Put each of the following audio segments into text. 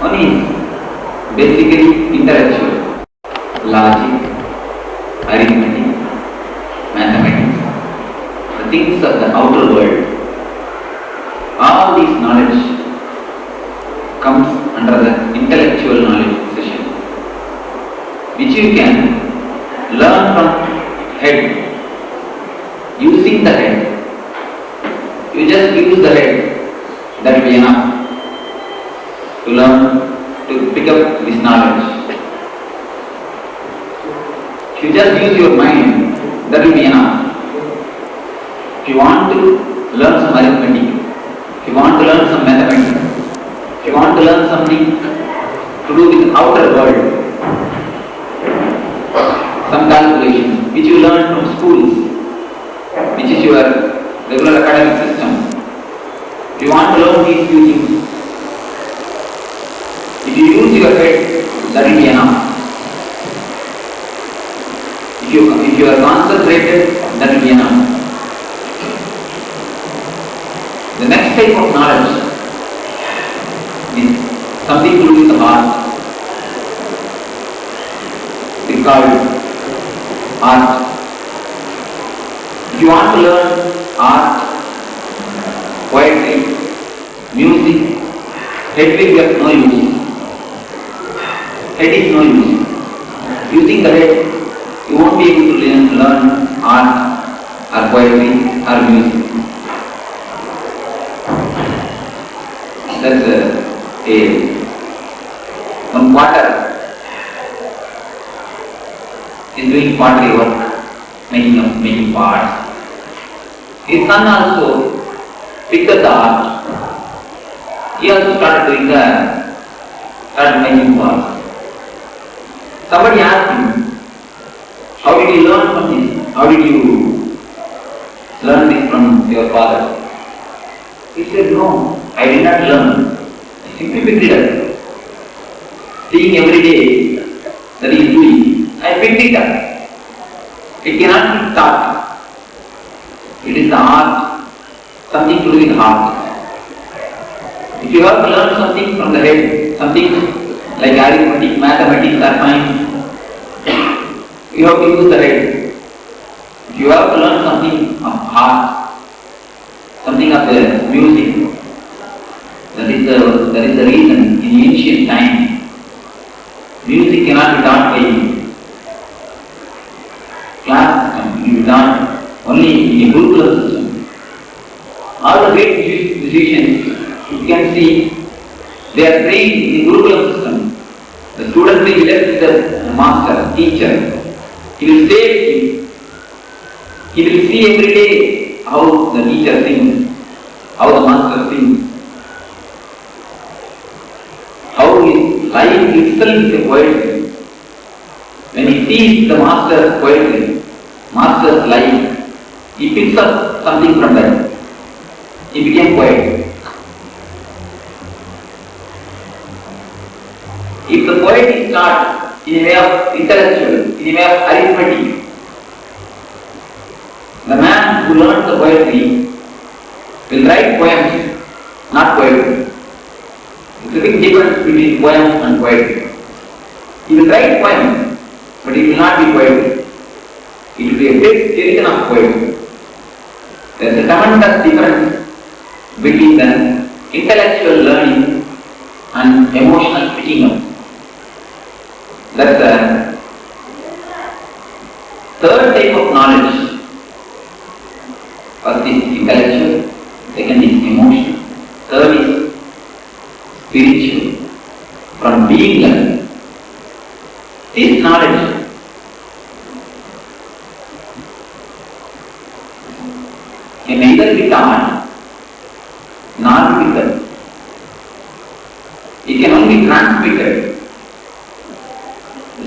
One is basically intellectual, logic, arithmetic, mathematics, the things of the outer world. All this knowledge comes under the intellectual knowledge session, which you can learn from head, using the head. You just use the head, that will be enough to learn, to pick up this knowledge. If you just use your mind, that will be enough. If you want to learn some arithmetic, if you want to learn some mathematics, if you want to learn something to do with the outer world, some calculations which you learn from schools, which is your regular academic system. If you want to learn these few things, if you use your head, that will be enough. If you are concentrated, that will be enough. The next type of knowledge is something to do with the heart. It's called art. If you want to learn art, poetry, music, head will get no use. Head is no use. Using the head, you won't be able to learn art or poetry or music. That's one quarter is doing pottery work, making parts. His son also picked up the art. He also started making parts. Somebody asked him, how did you learn from this? How did you learn this from your father? He said, no, I did not learn. I simply picked it up. Seeing every day that he is doing, I picked it up. It cannot be taught. It is the art, something to do with heart. If you have to learn something from the head, something like arithmetic, mathematics are fine, you have to use the head. If you have to learn something of heart, something of the music, that is the reason in ancient time, music cannot be taught by class system, it will be taught only in a Gurukula system. All the great musicians, you can see, they are trained in the Gurukula system. The student will be left with the master, teacher. He will stay with him. He will see every day how the teacher sings, how the master sings, how his life itself is a poetry. When he sees the master's poetry, master's life, he picks up something from that. He became poet. If the poet is taught in a way of intellectual, in a way of arithmetic, the man who learns the poetry will write poems, not poetry. There is a big difference between poem and poetry. He will write poems, but it will not be poetry. It will be a big skeleton of poetry. There is a tremendous difference between the intellectual learning and emotional picking up. That's the third type of knowledge. First is intellectual, second is emotional, third is spiritual, from being learned. This knowledge can neither be taught nor be taught. It can only be transmitted.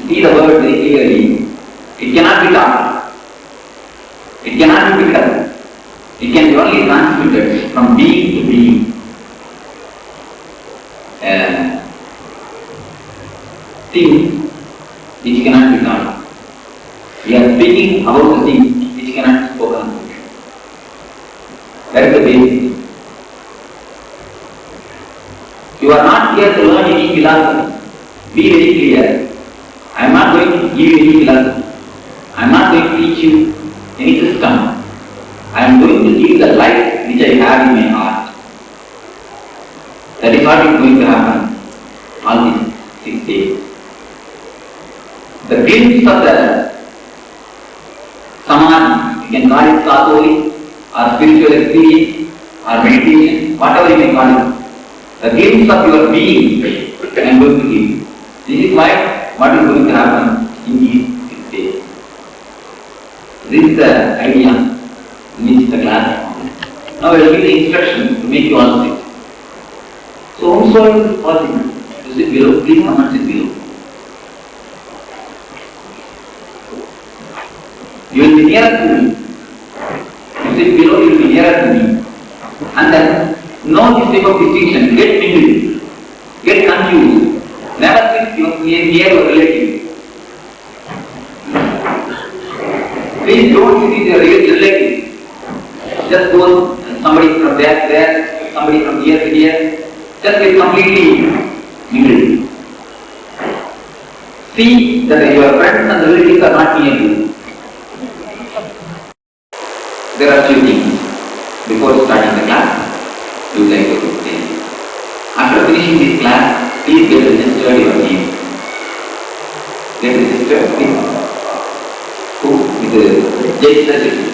See the word very clearly. It cannot be taught. It cannot be picked up. It can be only transmitted from being to being. Things which cannot be taught. We are speaking about the things which cannot be spoken. That is the basis. You are not here to learn any philosophy. Be very clear. I am not going to give you any philosophy. I am not going to teach you any system. I am going to give the life which I have in my heart. That is what is going to happen all these 6 days. The glimpse of the samadhi, you can call it satori or spiritual experience or meditation, whatever you may call it. The glimpse of your being I am going to give. This is what is going to happen in these 6 days. This is the idea in which the class is. Now I will give the instructions to make you all sit. So whomsoever is possible to sit below, please come and sit below. You will be nearer to me. You sit below, you will be nearer to me. And then know this type of distinction. Get mingled. Get confused. Never sit near your relative. Please don't sit with your relative. Just go somebody from there to there, somebody from here to here. Just get completely mingled. See that your friends and relatives are not near you. There are few things before starting the class you would like to say. After finishing this class, please get registered your name. Get registered, please. Who? With the Jason Shetty.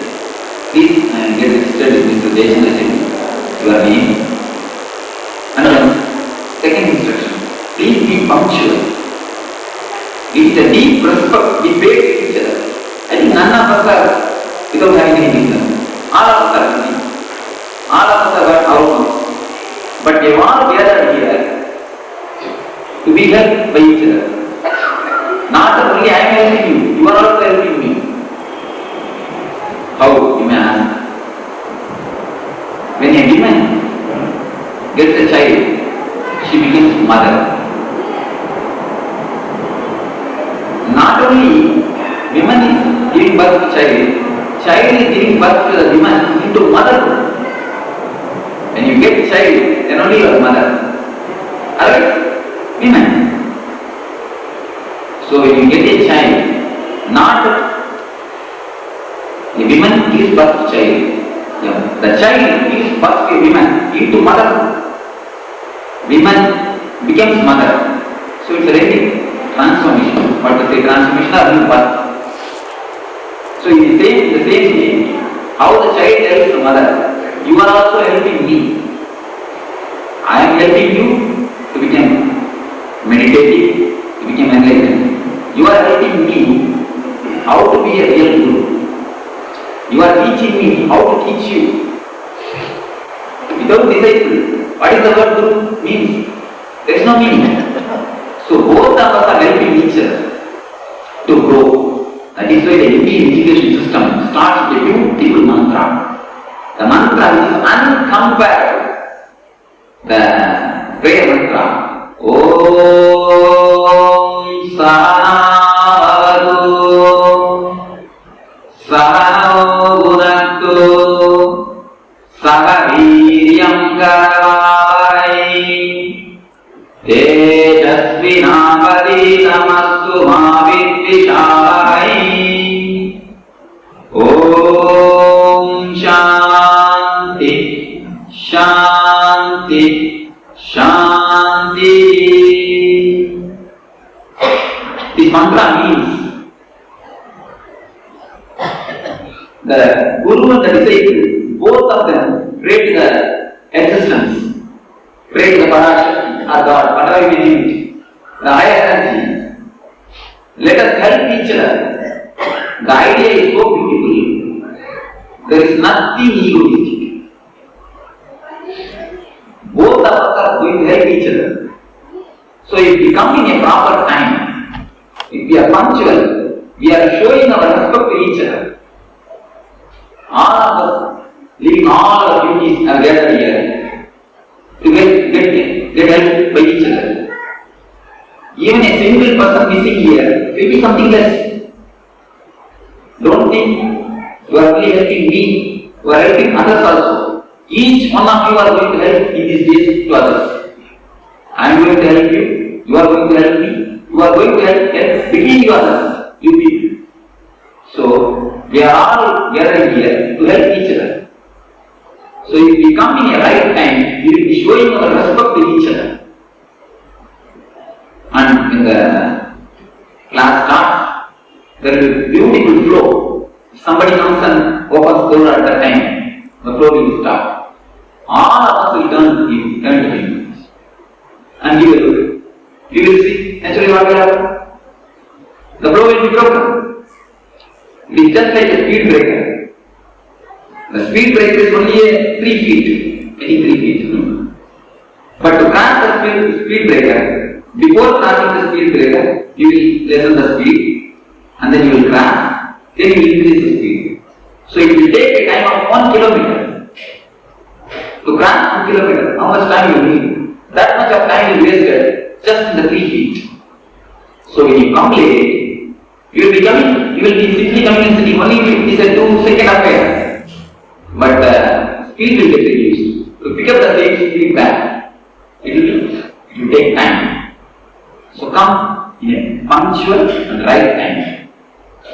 Please get registered with Mr. Jason Shetty. Your name. And second instruction, please be punctual. It is a deep respect we pay to each other. I think none of us are without having any reason. All of us are busy. All of us have got our own. But they all gathered here to be helped by each other. Not only I am helping you, you are also helping me. How? You may ask. When a woman gets a child, she becomes mother. Not only woman is giving birth to child is giving birth to the woman into motherhood. When you get child, then only you are mother. Alright? Women. So when you get a child, not a woman gives birth to child. The child gives birth to a woman into motherhood. Woman becomes mother. So it's a really transformation. What to say? Transformation or new birth. So in the same way, how the child helps the mother, you are also helping me. I am helping you to become meditative, to become enlightened. You are helping me how to be a real guru. You are teaching me how to teach you. Without disciple, what is the word guru means? There is no meaning. So both of us are helping each other to grow. That is why the Indian education system starts with a beautiful mantra. The mantra is uncomparable. The prayer mantra. Om Sahadu Sahau Gunaktu Sahaviryam Karavai Tejasvinavadi Namastu Mavidvishai Om Shanti Shanti Shanti. This mantra means the Guru and the disciple, both of them pray to the existence, pray to the Parashakti or God, whatever you name it, the higher energy. Let us help each other. The idea is so beautiful. There is nothing egoistic. Both of us are going to help each other. So if we come in a proper time, if we are punctual, we are showing our respect to each other. All of us, leaving all our duties, have gathered here to get helped by each other. Even a single person missing here will be something less. Don't think you are only helping me, you are helping others also. Each one of you are going to help in these days to others. going to help you. You are going to help me. You are going to help between yourselves, you people. So, we are all gathered here to help each other. So, if we come in a right time, we will be showing our respect to each other. And when the class starts, there will be beautiful flow. If somebody comes and opens the door at that time, the flow will start. All of us will turn to him. And he will do it. You will see, naturally what will happen? The flow will be broken. It is just like a speed breaker. The speed breaker is only 3 feet. I think 3 feet. But to cross the speed breaker, before crossing the speed breaker, you will lessen the speed and then you will cross, then you will increase the speed. So it will take a time of 1 kilometer. To cross 1 kilometer, how much time you need? That much of time is wasted just in the 3 feet. So when you come late, you will be simply coming and sitting, only it is a 2-second affair. But the speed will get reduced. To pick up the same speed back, it will take time. So come in a punctual and right time.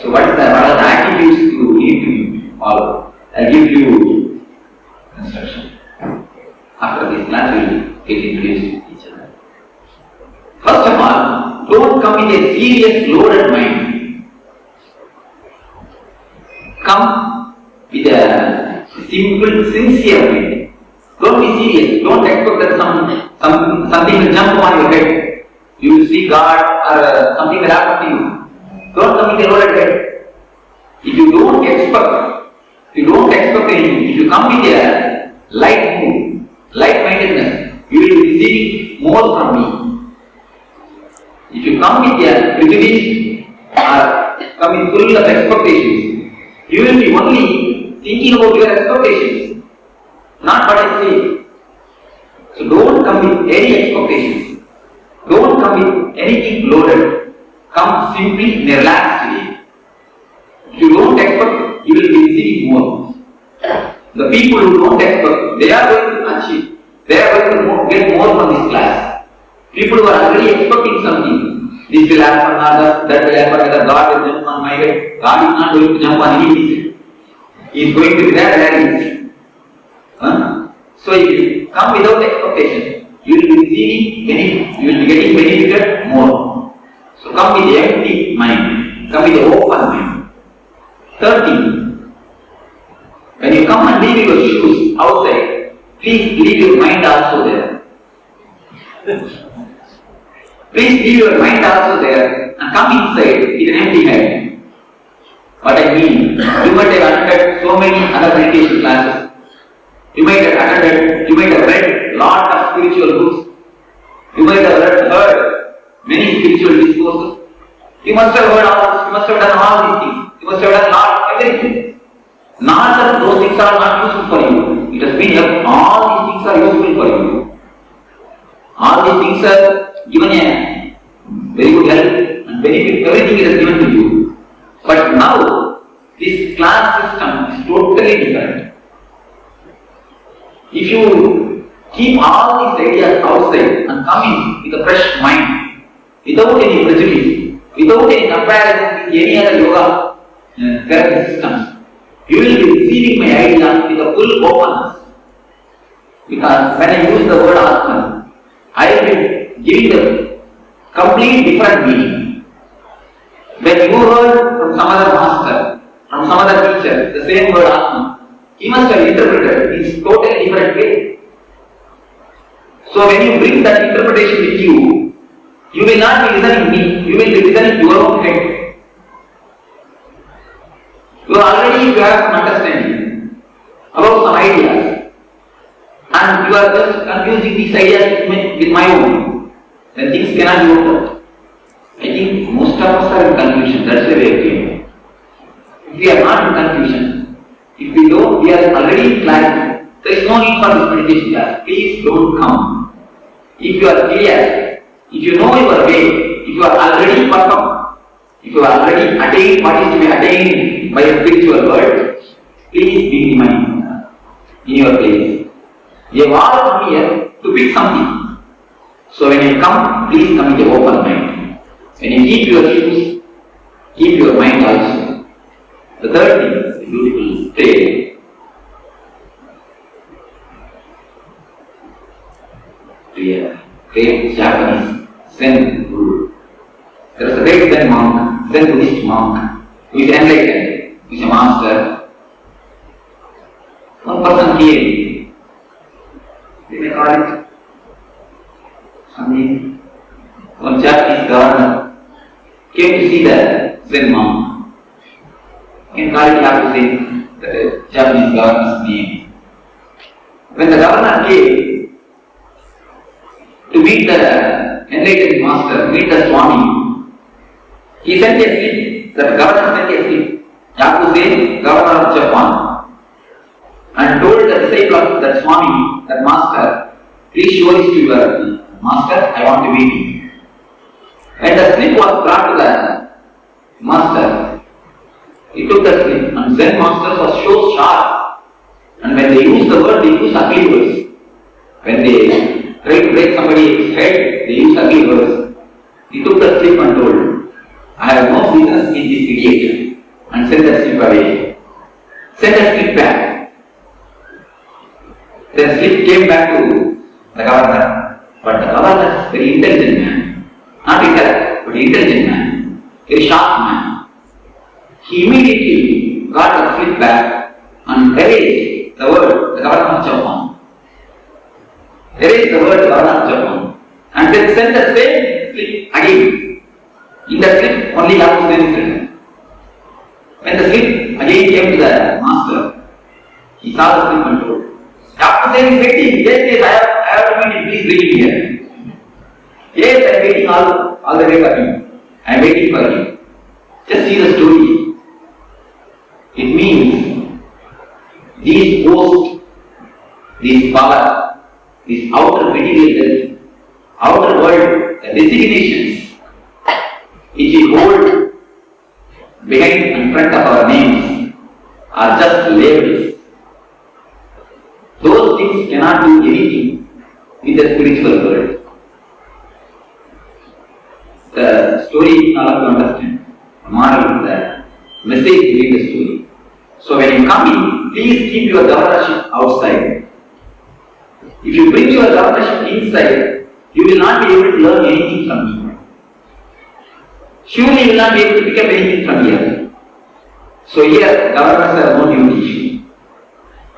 So what are the attitudes you need to follow? I will give you instruction. After this class, we will get introduced to each other. First of all, don't come with a serious, loaded mind. Come with a simple, sincere mind. Don't be serious. Don't expect that something will jump on your head. You will see God or something will happen to you. Don't come with a loaded head. If you don't expect anything, if you come with a light mood, light-mindedness, you will be receiving more from me. If you come with a prejudice or come with full of expectations, you will be only thinking about your expectations, not what I say. So don't come with any expectations. Don't come with anything loaded. Come simply in a relaxed way. If you don't expect, you will be receiving more. The people who don't expect, they are going to achieve. They are going to get more from this class. People who are already expecting something. This will happen, that will happen, whether God will jump on my head. God is not going to jump on anything. He is going to be there where he is. So if you come without expectation, you will be receiving you will be getting benefited more. So come with an empty mind. Come with an open mind. Third thing, when you come and leave your shoes outside, please leave your mind also there. Please leave your mind also there and come inside with an empty head. What I mean, you might have attended so many other meditation classes. You might have read lot of spiritual books. You might have heard many spiritual discourses. You must have done all these things. You must have done everything. Not that those things are not useful for you. It has been that all these things are useful for you. All these things are given a very good help and benefit. Everything is given to you. But now, this class system is totally different. If you keep all these ideas outside and come in with a fresh mind, without any prejudice, without any comparison with any other yoga therapy systems, you will be receiving my idea with a full openness. Because when I use the word Atman, I will be giving the complete different meaning. When you heard from some other master, from some other teacher, the same word Atman, he must have interpreted in totally different way. So when you bring that interpretation with you, you will not be listening me, you will be listening your own head. You have some understanding about some ideas, and you are just confusing these ideas with my own. Then things cannot be worked out. I think most of us are in confusion. That's the way it came. If we are not in confusion, if we don't, we are already in clarity. There is no need for this meditation class. Please don't come. If you are clear, if you know your way, if you are already perfect, if you are already attained what is to be attained by a spiritual world, please be in your place. We have all come here to pick something. So when you come, please come with an open mind. When you keep your shoes, keep your mind also. The third thing, the beautiful tale. Great Japanese Zen guru. There is a great Zen monk, Zen Buddhist monk, who is enlightened, who is a master. One person came, we may call it something, one Japanese governor came to see the Zen monk. In Kali you have to say the Japanese governor's name. When the governor came to meet the enlightened master, meet the Swami, he sent a slip, the governor sent a slip, Yakuzen, governor of Japan, and told the disciple of that Swami, that master, please show this to your master, I want to meet him. When the slip was brought to the master, he took the slip, and Zen master was so sharp, and when they use the word, they use ugly words. When they try to break somebody's head, they use ugly words. He took the slip and told, I have no business in this idiot, and sent the slip away. Sent the slip back. The slip came back to the governor, but the governor is very intelligent man. Not intellect, but intelligent man. Very sharp man. He immediately got the slip back and erased the word, the governor of Japan. Erased the word, the governor of Japan. And then sent the same slip again. In the slip, only Yakuzen is written. When the slip again came to the master, he saw the slip and told, Yakuzen is waiting. Yes, I have to meet him. Please bring him here. Yes, I am waiting all the way for him. I am waiting for him. Just see the story. It means these posts, these power, these outer material, outer world, the designations which we hold behind and front of our names are just labels. Those things cannot do anything with the spiritual world. The story all of you understand. The moral, the message behind the story. So when you come in, please keep your governorship outside. If you bring your governorship inside, you will not be able to learn anything from me. Surely you will not be able to pick up anything from here. So here, governors have no duty.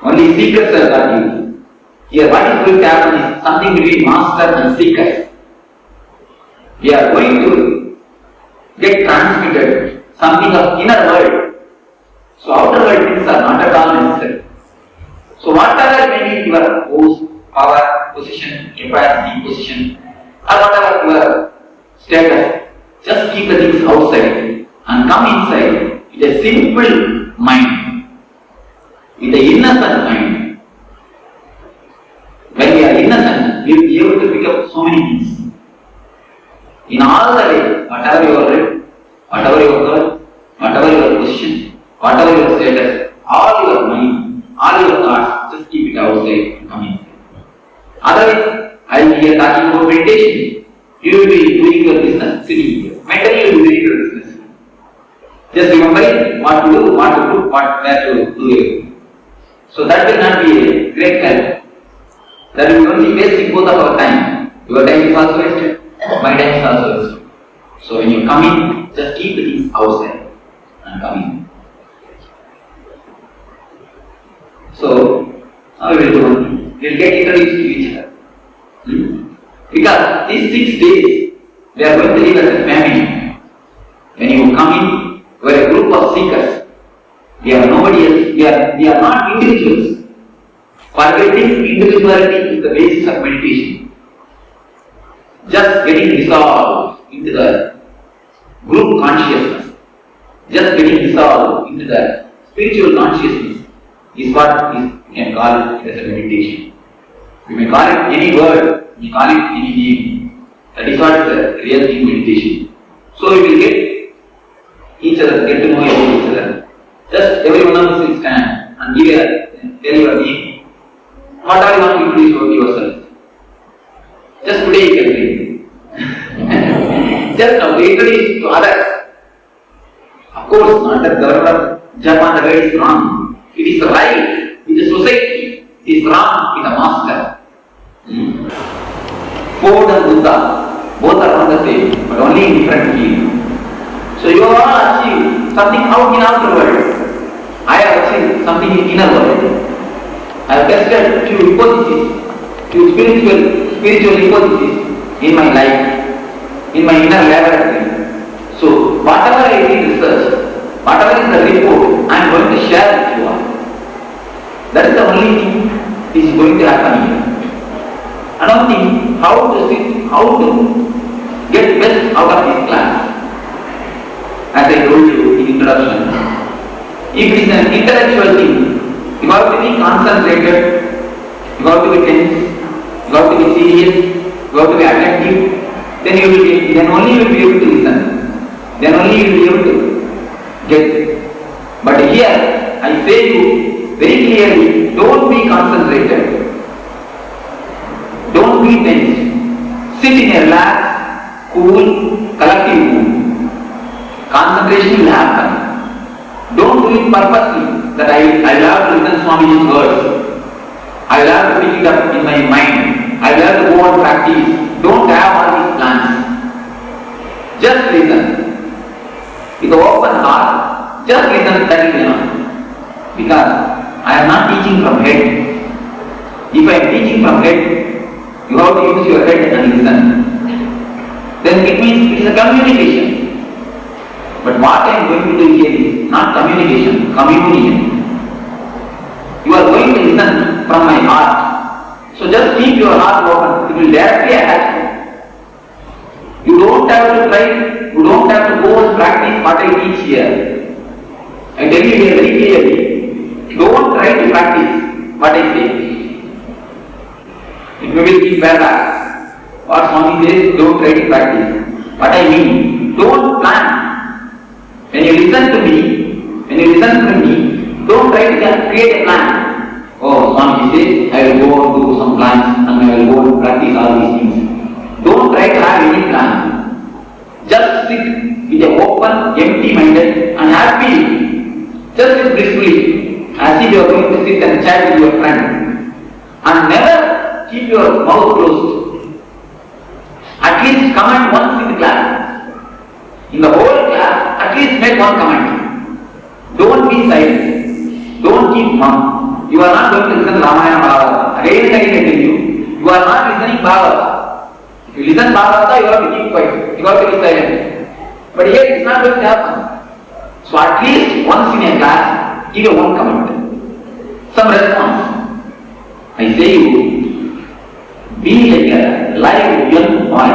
Only seekers have got duty. Here, what is going to happen is something between master and seekers. We are going to get transmitted something of inner world. So outer world things are not at all necessary. So whatever may be your post, power, position, capacity, position, or whatever your status, just keep the things outside and come inside with a simple mind, with an innocent mind. When we are innocent, we will be able to pick up so many things. In all the way, whatever you are read, whatever you are heard, whatever your position, whatever your status, all your mind, all your thoughts, just keep it outside and come inside. Otherwise, I will be here talking about meditation. You will be doing your business sitting here. Mentally, you will be doing your business. Just remembering what to do, where to do it. So that will not be a great help. That will be only wasting both of our time. Your time is also wasted, my time is also wasted. So when you come in, just keep the things outside and come in. So, how we will do one thing? We will get introduced to each other. Because these 6 days, we are going to live as a family. When you come in, we are a group of seekers. We are nobody else. We are not individuals. Forgetting individuality is the basis of meditation. Just getting dissolved into the group consciousness, just getting dissolved into the spiritual consciousness is what we can call it as a meditation. We may call it any word, we call it any name. That is what is the real thing, meditation. So we will get each other, get to know about each other. Just every one of us will stand and tell your name. What are you want to introduce about yourself? Just today you can read. Just now we introduce to others. Of course, not that government Japan the way is wrong. It is right in the society. It is wrong in the master. Ford and Buddha, both are on the same, but only in different fields. So you all achieve something out in outer world. I have achieved something in inner world. I have tested few hypotheses, few spiritual hypotheses in my life, in my inner laboratory. So whatever I did research, whatever is the report, I am going to share with you all. That is the only thing is going to happen here. Another thing, how to get best out of this class. As I told you in introduction, if it is an intellectual thing, you have to be concentrated, you have to be tense, you have to be serious, you have to be attentive, then only you will be able to listen. Then only you will be able to get it. But here, I say you very clearly, don't be concentrated. Don't be tense. Sit in a relaxed, cool, collective mood. Concentration will happen. Don't do it purposely that I will have to listen Swamiji's words. I will have to pick it up in my mind. I will have to go on practice. Don't have all these plans. Just listen. With open heart, just listen, that is enough. Because I am not teaching from head. If I am teaching from head, you have to use your head and listen. Then it means it is a communication. But what I am going to do here is not communication, communion. You are going to listen from my heart. So just keep your heart open. It will directly attach you. You don't have to try, you don't have to go and practice what I teach here. I tell you here very clearly, don't try to practice what I say. It may be paradox. What Swami says, don't try to practice. What I mean, don't plan. When you listen to me, don't try to create a plan. Oh, Swami says, I will go and do some plans and I will go and practice all these things. Don't try to have any plan. Just sit with an open, empty-minded and happy. Just sit blissfully as if you are going to sit and chat with your friend. And never keep your mouth closed. At least comment once in the class. In the whole class, at least make one comment. Don't be silent. Don't keep mum. You are not going to listen Ramayana Bhagavata. Again and again I tell you, you are not listening Bhagavata. If you listen Bhagavata, you have to keep quiet. You have to be silent. But here it is not going to happen. So at least once in a class, give a one comment. Some response. I say you, be like a live young boy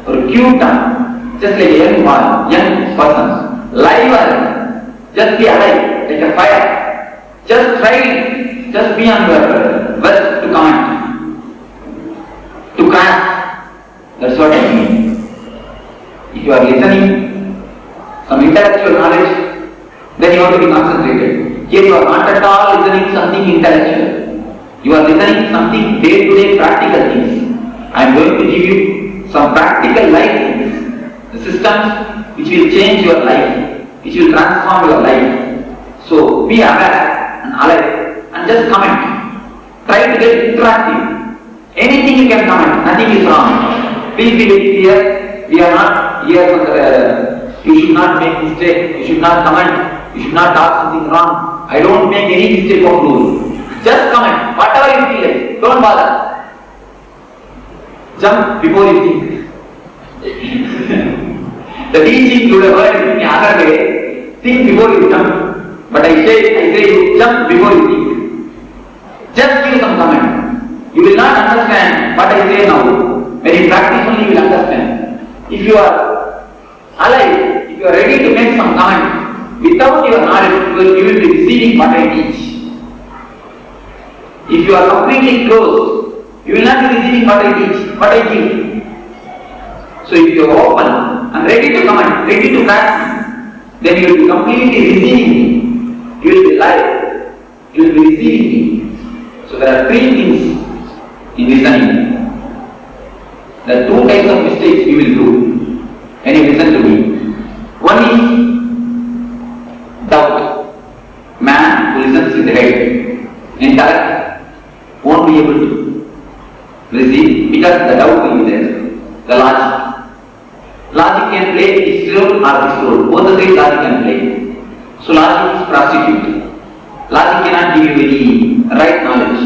or a cute one, just like a young boy, young person. Live one. Just be alive, like a fire. Just try it. Just be on your best to comment. To grasp. That's what I mean. If you are listening some intellectual knowledge, then you have to be concentrated. Here you are not at all listening something intellectual. You are listening something day-to-day practical things. I am going to give you some practical life things. The systems which will change your life, which will transform your life. So be aware and alive and just comment. Try to get interactive. Anything you can comment, nothing is wrong. Please be very clear. We are not here for the, you should not make mistake, you should not comment, you should not talk something wrong. I don't make any mistake of rule. Just comment, whatever you feel like, don't bother. Jump before you think. The teaching you have heard in the other way, think before you jump. But I say you jump before you think. Just give some comment. You will not understand what I say now. When you practice only you will understand. If you are alive, if you are ready to make some comment, without your knowledge, you will be receiving what I teach. If you are completely closed, you will not be receiving what I teach, what I give. So if you are open and ready to comment, ready to practice, then you will be completely receiving me. You will be live. You will be receiving me. So there are three things in listening. There are two types of mistakes you will do when you listen to me. One is doubt. Man who listens with the head, intellect, won't be able to receive because the doubt will be there. The logic. Logic can play its role or this role. Both the three logic can play. So logic is prostitute. Logic cannot give you any right knowledge.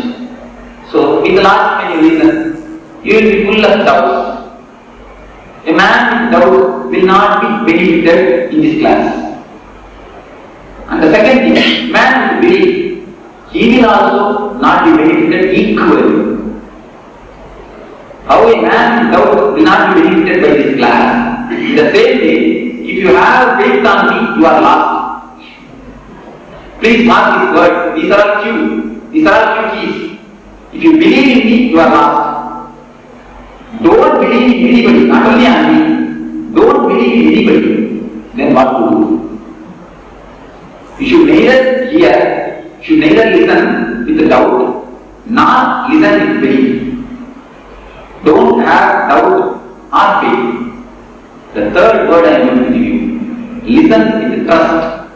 So with logic when you listen, you will be full of doubts. A man with doubt will not be benefited in this class. And the second thing, man will believe, he will also not be benefited equally. How a man with doubt will not be benefited by this class. In the same way, if you have faith on me, you are lost. Please mark this word. These are all Q. These are all Q keys. If you believe in me, you are lost. Don't believe in anybody, not only on me. Don't believe in anybody. Then what to do? You should neither hear, you should neither listen with doubt, nor listen with belief. Don't have doubt or faith. The third word I am going to give you. Listen with trust.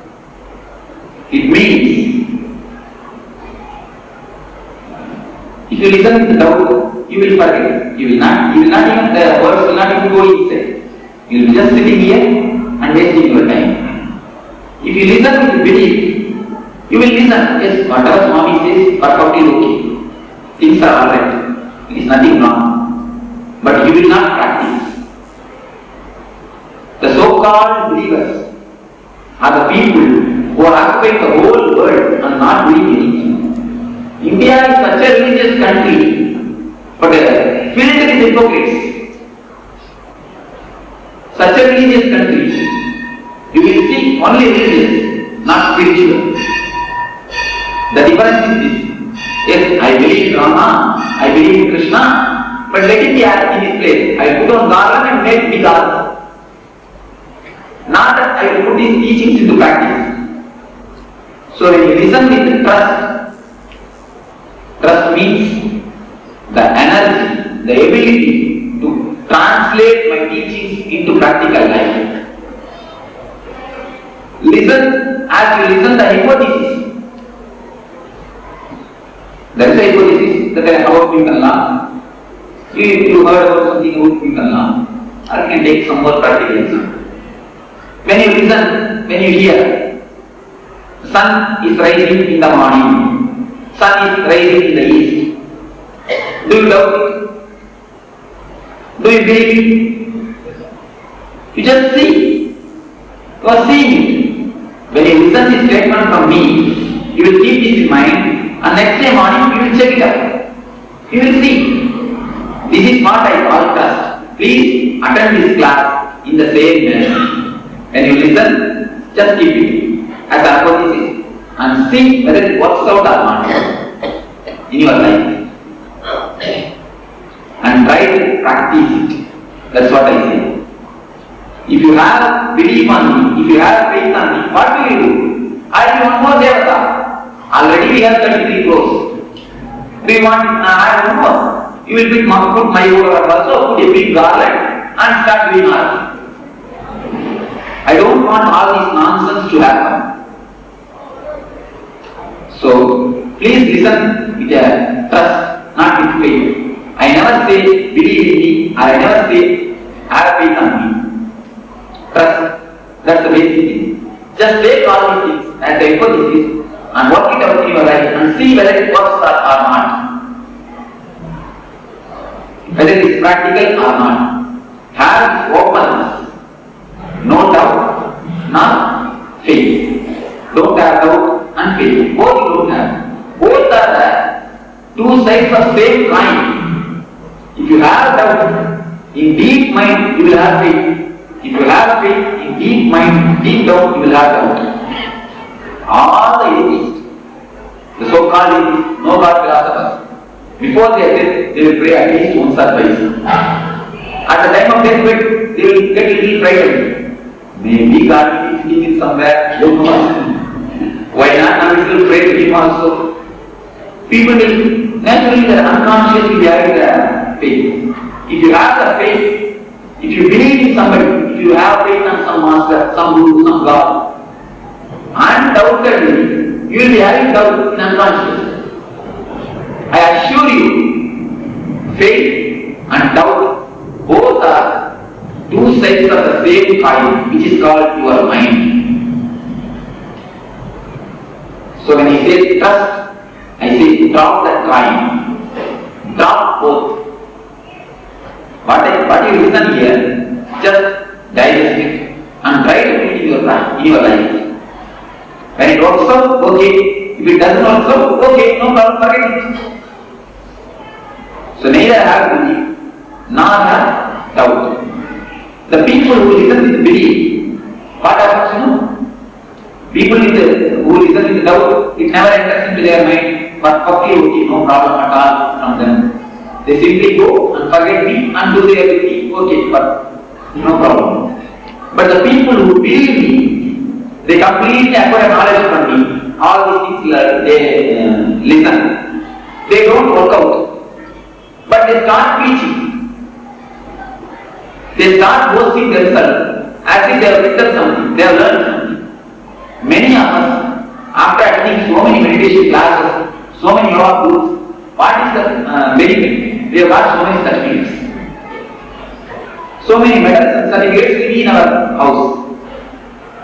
It means, if you listen with doubt, you will forget. You will not even, the words will not even go inside. You will be just sitting here and wasting your time. If you listen with belief, you will listen. Yes, whatever Swami says, perfectly okay. Things are alright. There is nothing wrong. But you will not practice. The so-called believers are the people who are occupying the whole world and not doing anything. India is such a religious country, but filled with hypocrites. Such a religious country. You will see only religious, not spiritual. The difference is this. Yes, I believe in Rama, I believe in Krishna, but let it be in this place. I put on garland and make big garland. Not that I will put these teachings into practice. So when you listen with trust, trust means the energy, the ability to translate my teachings into practical life. Listen, as you listen the hypothesis. There is a hypothesis that about human law. You heard about something about human law. Or you can take some more practical example. When you listen, when you hear, sun is rising in the morning, sun is rising in the east. Do you doubt it? Do you believe it? You just see. You are seeing it. When you listen this statement from me, you will keep this in mind and next day morning you will check it out. You will see. This is what I call trust. Please attend this class in the same manner. When you listen, just keep it as a hypothesis and see whether it works out or not in your life. And try to practice it. That's what I say. If you have belief on me, if you have faith on me, what will you do? I will one more devata. Already we have 33 crores. Do you want I have one more? You will put my over also, put a big garland and start doing art. I don't want all this nonsense to happen. So, please listen with a trust, not with faith. I never say believe in me, or I never say have faith on me. Trust, that's the basic thing. Just take all these things as a hypothesis and work it out in your life and see whether it works or not. Whether it is practical or not. Have openness. No doubt, not faith. Don't have doubt and faith. Both you don't have. Both are the two sides of same coin. If you have doubt, in deep mind you will have faith. If you have faith, in deep mind, deep doubt, you will have doubt. All the atheists, the so-called atheists, no God philosophers, before they are dead, they will pray at least once or twice. At the time of deathbed, they will get a little frightened. Maybe God will be sitting somewhere, don't know. Why not? Now we will pray to Him also. People will naturally, unconsciously, they have their faith. If you have the faith, if you believe in somebody, if you have faith on some master, some guru, some God, undoubtedly you will be having doubt in unconscious. I assure you, faith and doubt both are two sides of the same coin, which is called your mind. So when I say trust, I say drop that coin. Drop both. What you listen here, just digest it and try to put it in your life. When it works out, okay. If it doesn't work out, okay, no problem, forget it. So neither have belief nor have doubt. The people who listen with belief, what happens? People who listen with doubt, it never enters into their mind. But okay, no problem at all from them. They simply go and forget me and do their duty. Okay, but no problem. But the people who believe me, they completely acquire knowledge from me. All these things they listen. They don't work out. But they start preaching. They start boasting themselves as if they have written something, they have learned something. Many of us, after attending so many meditation classes, so many yoga groups, what is the benefit? We have got so many certificates. So many medals and certificates will be in our house.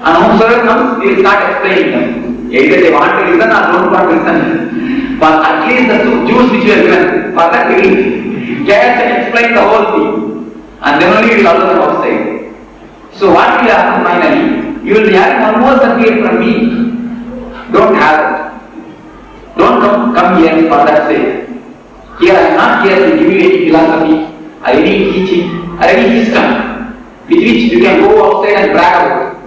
And whosoever comes, we will start explaining them. Either they want to listen or don't want to listen. But at least the juice which we have given, for that we will catch and explain the whole thing. And then only we will allow them outside. So what will happen finally? You will be having one more certificate from me. Don't have it. Don't come here for that sake. Here I am not here to give you any philosophy or any teaching or any system with which you can go outside and brag about.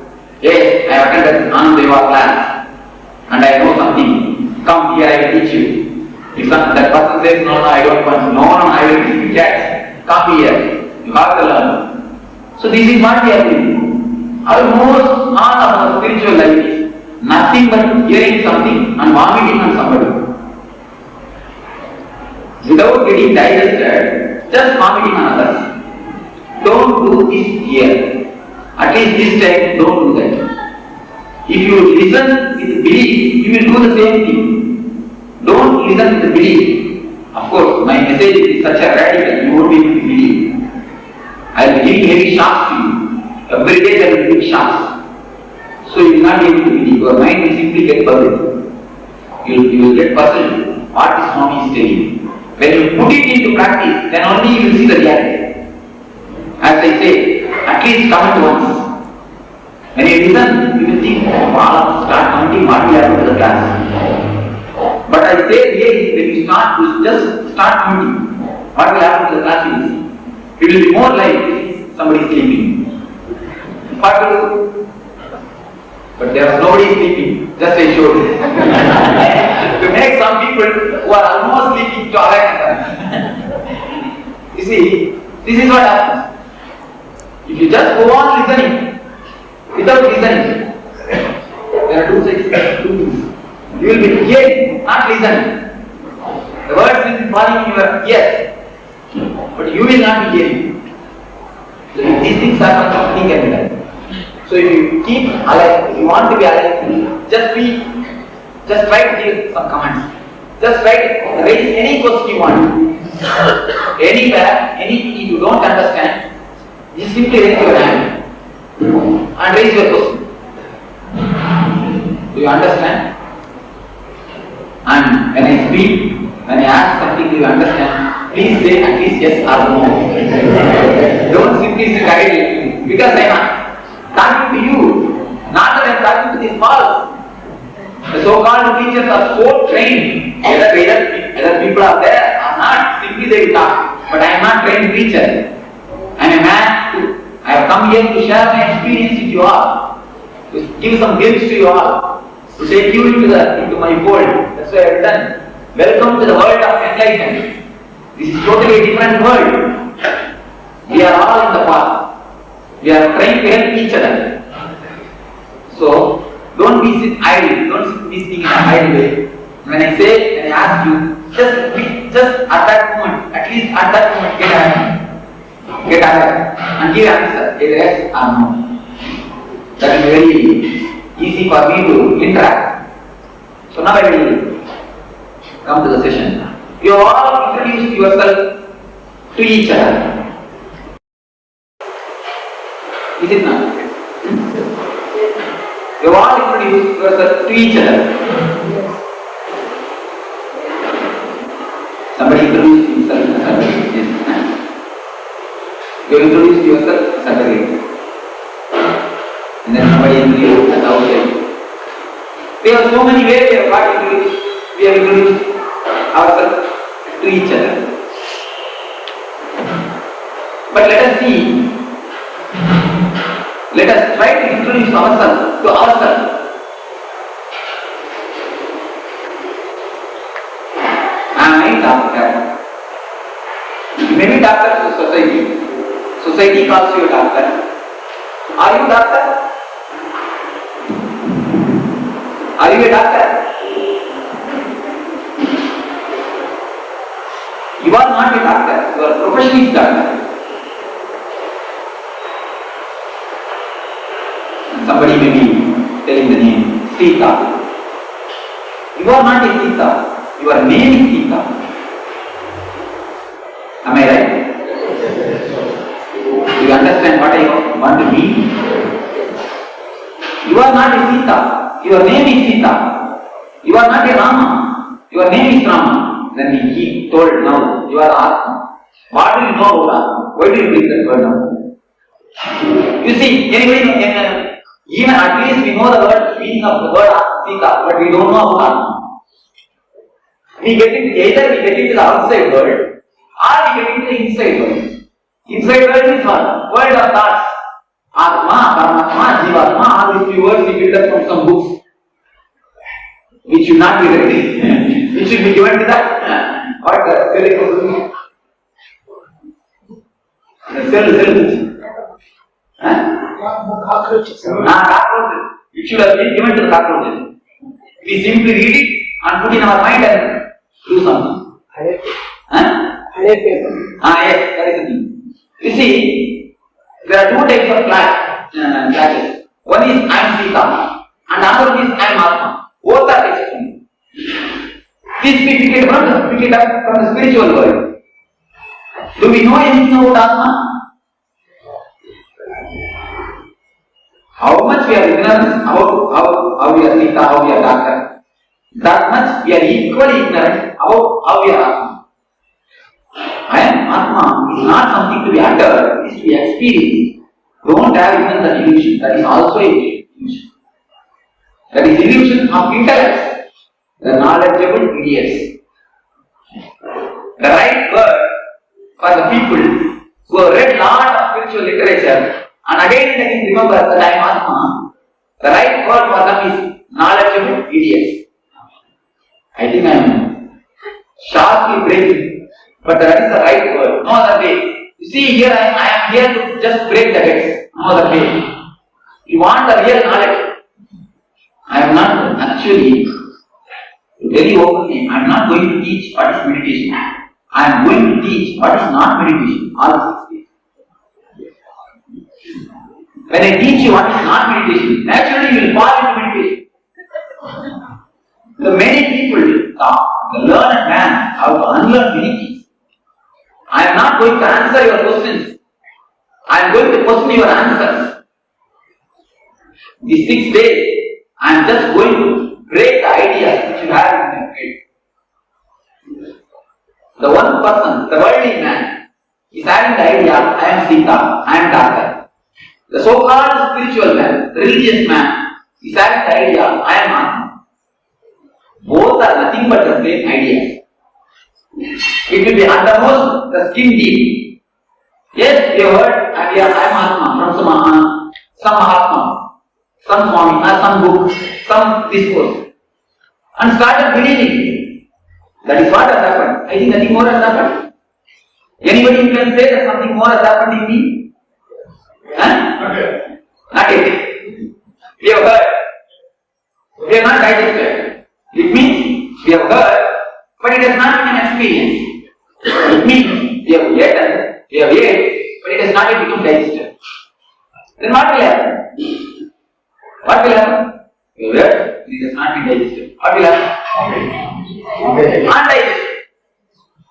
Yes, I have attended Anandeva class and I know something. Come here, I will teach you. If that person says, no, I don't want to. No, I will teach you. Yes, come here. You have to learn. So this is what we are doing. Almost all of our spiritual life is nothing but hearing something and vomiting on somebody. Without getting digested, just vomiting on others. Don't do this here. At least this time, don't do that. If you listen with belief, you will do the same thing. Don't listen with belief. Of course, my message is such a radical, you won't be able to believe. I will be giving heavy shocks to you. Every day there will be big shocks. So you will not be able to believe. Your mind will simply get puzzled. You will get puzzled. What is Swami is telling? When you put it into practice, then only you will see the reality. As I say, at least comment once. When you listen, you will think, wow, start commenting what will happen to the class. But I say here, when you just start commenting, what will happen to the class you will see. It will be more like somebody sleeping. What will do? But there was nobody sleeping, just I showed you. To make some people who are almost sleeping to awaken them. You see, this is what happens. If you just go on listening, without listening, there are two things. You will be hearing, not listening. The words will be falling in your ears, but you will not be hearing. So if these things are nothing can be done. So if you keep alive, if you want to be alive, just try to give some comments. Just try to raise any question you want. Anywhere, anything you don't understand, just simply raise your hand and raise your question. Do you understand? And when I speak, when I ask something, do you understand? Please say at least yes or no. Don't simply sit idly, because I am talking to you, not that I am talking to this false. The so-called teachers are so trained, whether people are there or not, simply they will talk. But I am not trained teacher. I am a man. I have come here to share my experience with you all, to give some glimpse to you all, to take you into my fold. That's why I have done. Welcome to the world of enlightenment. This is totally a different world. We are all in the path. We are trying to help each other. So, don't be idle. Don't be thinking in an idle way. When I ask you, just at that moment, at least at that moment, get happy. get alert and give answer, either yes or no. That is very easy for me to interact. So now I will come to the session. You all introduce yourself to each other. Is it not? You all introduce yourself to each other. Somebody introduce himself as Saturday. Yes. You introduce yourself as Saturday. And then somebody introduce as outside. We have so many ways we have got introduced. We have introduced ourselves to each other. But let us see. Let us try to introduce ourselves to ourselves. I am a doctor. You may be doctor to society. Society calls you a doctor. Are you a doctor? Are you a doctor? You are not a doctor. Your profession is doctor. Somebody may be telling the name Sita. You are not a Sita. Your name is Sita. Am I right? Do you understand what I want to mean? You are not a Sita. Your name is Sita. You are not a Rama. Your name is Rama. Then he told now, you are Atma. What do you know about Atma? Why do you bring that word now? You see, anybody know, even at least we know the word, meaning of the word Sita, but we don't know about Atma. We get it, either we get into the outside world, or we get into the inside world. Inside world is what? World of thoughts. Atma, Paramatma, Jivatma, all these few words we get from some books. Which should not be read. Which should be given to that. What the cell. Cockroaches. Cockroaches. It should have been given to the cockroaches. We simply read it and put in our mind and do something. Yes, that is the thing. You see, there are two types of classes. One is I am Sita and another one is I am Atma. Both are existing. This we pick it up from the spiritual world. Do we know anything about Atma? How much we are ignorant about how we are Sita, how we are Doctor. That much we are equally ignorant about how we are Atma. I am Atma is not something to be uttered, it is to be experienced. Don't have even the illusion. That is also a illusion. That is illusion of intellect, the knowledgeable idiots. The right word for the people who have read lot of spiritual literature and again remember that I am Atma, the right word for them is knowledgeable idiots. I think I am sharply breaking, but that is the right word, no other way. You see here I am here to just break the heads, no other way. You want the real knowledge. I am not actually, very openly, I am not going to teach what is meditation. I am going to teach what is not meditation, all 6 days. When I teach you what is not meditation, naturally you will fall into meditation. The many people, the learned man, have to unlearn many things. I am not going to answer your questions. I am going to question your answers. These 6 days, I am just going to break the ideas which you have in your head. The one person, the worldly man, is having the idea, I am Sita, I am Doctor. The so-called spiritual man, the religious man, is having the idea, I am Atma. Both are nothing but the same idea. It will be undermost the skin deep. Yes, you heard, I am Atma from some Mahatma, some Swami, some book, some discourse, and started believing it. That is what has happened. I think nothing more has happened. Anybody who can say that something more has happened in me? Huh? Not yet. We have heard. We have not digested. It means we have heard, but it has not been an experience. It means we have eaten, but it has not yet become digested. Then what will happen? What will happen? Your word, it has not been digested. What will happen? Undigested.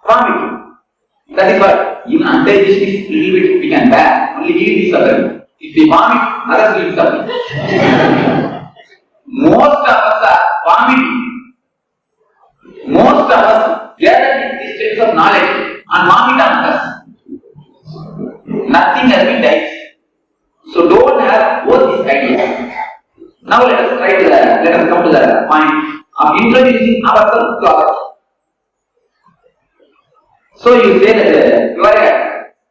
Vomiting. That is what. Even undigested is little bit we can bear. Only we will be suffering. If we vomit, others will be suffering. Most of us are vomiting. Most of us gather these states of knowledge and vomit on us. Nothing has been digested. So don't have both these ideas. Now let us come to the point of introducing ourselves to others. So you say that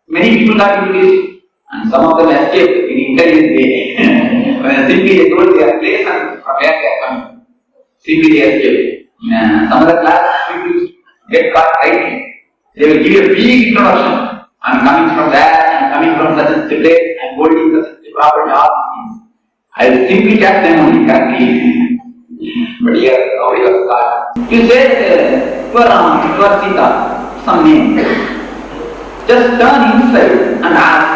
many people got introduced and some of them escaped in intelligent way. Simply they told their place and from where they are coming. Simply they escaped. Some of the class people get caught writing. They will give a big introduction. I am coming from there, I am coming from such a place, I am holding such a proper job. I will simply catch them only correctly. But here, how you are caught. You say you are Sita, some name. Just turn inside and ask,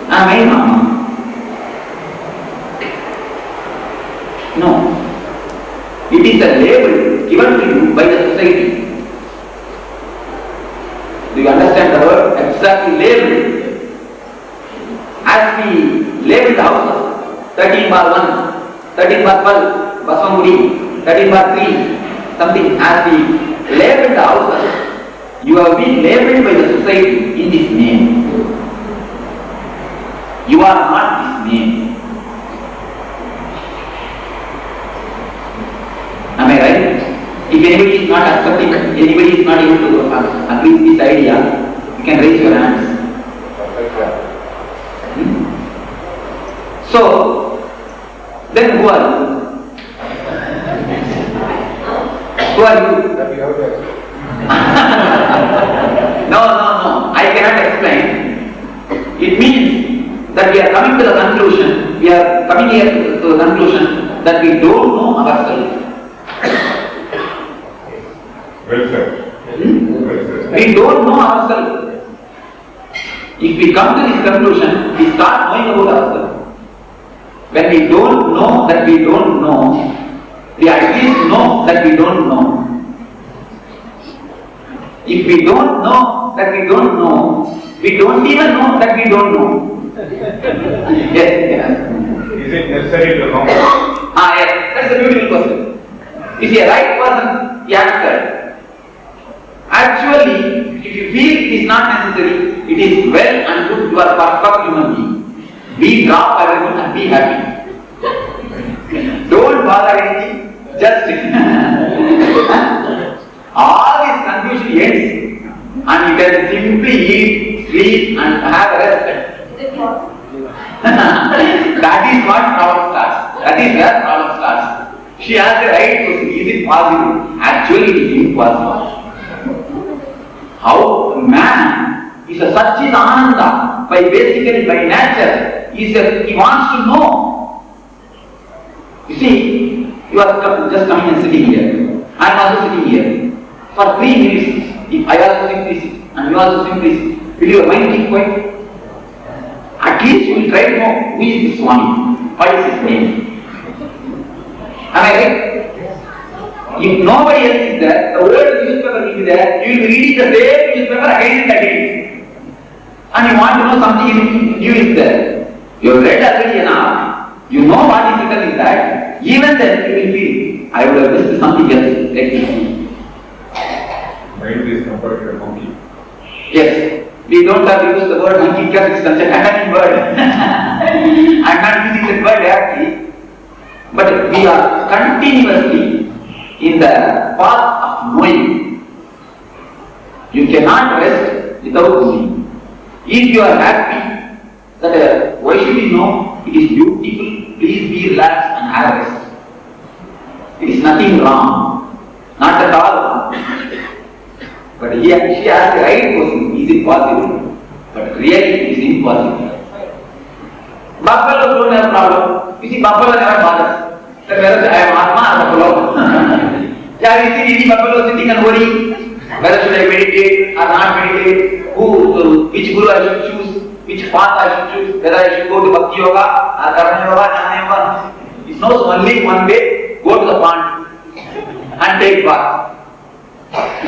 am I Mama? No. It is a label given to you by the society. Do you understand the word? Exactly label. As we label the houses, 13 bar 1, 13 bar 12, Baswamudi, 13 bar 3, something. As we label the houses, you have been labeled by the society in this name. You are not this name. Am I right? If anybody is not accepting, anybody is not able to agree with this idea, you can raise your hands. So, then who are you? Who are you? No. I cannot explain. It means that we are coming to the conclusion, we are coming here to the conclusion that we don't know ourselves. Well said. We don't know ourselves. If we come to this conclusion, we start knowing about ourselves. When we don't know that we don't know, we at least know that we don't know. If we don't know that we don't know, we don't even know that we don't know. Yes. Is it necessary to know? Yes. That's a beautiful question. You see, a right person, he answered. Actually, if you feel it is not necessary, it is well and good, you are perfect human being. Be drop everything and be happy. Don't bother anything, just all this confusion ends and you can simply eat, sleep and have rest. That is what problem starts. That is where problem starts. She asked the right question, is it possible? Actually it is impossible. How man is a Satchidananda by nature, he wants to know. You see, you are just coming and sitting here. I am also sitting here. For 3 minutes, if I also simply sit and you also simply sit, will your mind keep quiet? At least you will try to know who is this one, what is his name. Am I right? If nobody else is there, the word newspaper will be there, you will be reading the same newspaper again and again. And you want to know something new is there. You have read already enough, you know what is written in that, even then you will feel, I would have missed something else, let me see. Mind is compared to a monkey. Yes, we don't have to use the word monkey because it's such an annoying word. I am not using that word actually, but we are continuously in the path of knowing. You cannot rest without knowing. If you are happy, that why should you know? It is beautiful, please be relaxed and have rest. It is nothing wrong, not at all wrong. But she asked the right question, is it possible? But really it is impossible. Buffalo don't have problem. You see, buffalo never bothers. Whether I am Atma or buffalo. Yeah, we see any buffalo sitting and worrying. Whether should I meditate or not meditate? which guru I should choose, which path I should choose, whether I should go to Bhakti Yoga or Karma Yoga, Jnana Yoga. It knows only one way, go to the pond and take bath.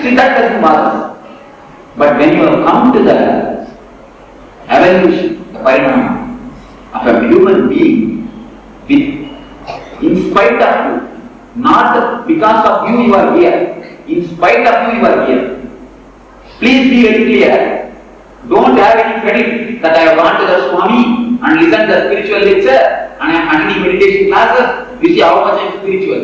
See, that doesn't bother. But when you have come to the evolution, the parinama of a human being, in spite of you, not because of you, you are here. In spite of you, you are here. Please be very clear. Don't have any credit that I have gone to the Swami and listened to the spiritual lecture and I am attending meditation classes. You see how much I am spiritual.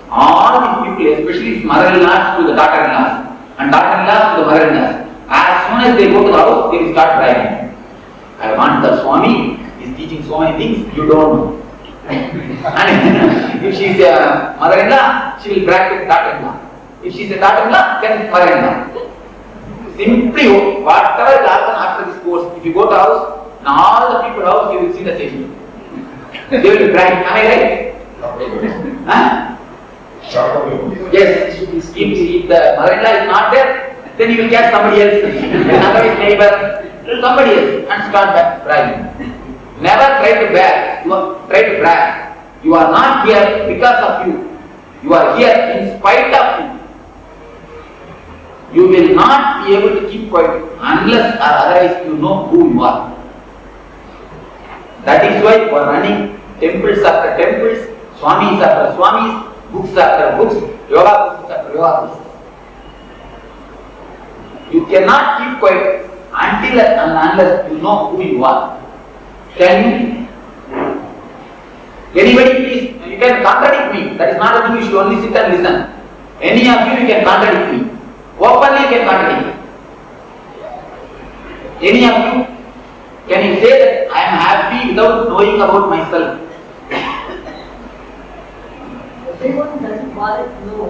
All these people, especially his mother-in-laws to the daughter-in-laws and daughter-in-laws to the mother-in-laws, as soon as they go to the house, they will start crying. I have gone to the Swami, he is teaching so many things you don't know. And if she is a mother-in-law, she will brag with daughter-in-law. If she is a daughter-in-law, then mother-in-law. Simply, whatever will happen after this course, if you go to house, in all the people's house, you will see the same thing. They will brag. Am I right? Huh? Yes. If the mother-in-law is not there, then you will get somebody else, another his neighbor, somebody else, and start bragging. Never try to brag. Try to brag. You are not here because of you. You are here in spite of you. You will not be able to keep quiet unless or otherwise you know who you are. That is why you are running temples after temples, swamis after swamis, books after books, yoga books after yoga books. You cannot keep quiet until and unless you know who you are. Can you? Anybody please, you can contradict me. That is not a thing, you should only sit and listen. Any of you can contradict me. Openly you can contradict. Any of you, can you say that I am happy without knowing about myself? Everyone doesn't bother to know.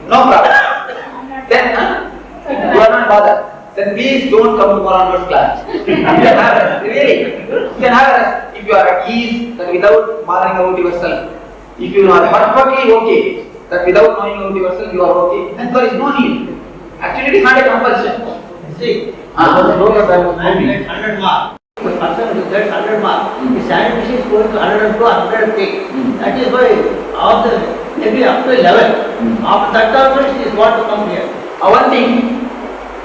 No problem. Then, you are not bothered. Then please don't come to one-on-one class. You can have rest, really. You can have rest if you are at ease, then without bothering about yourself. If you are perfectly okay, that without knowing about yourself you are okay, then there is no need. Actually, it is not a compulsion. See, I know that I was moving. 100 mark. The person who gets 100 mark, his scientist is going to 102, 103. That is why after maybe up to 11. After that also she is want to come here. One thing,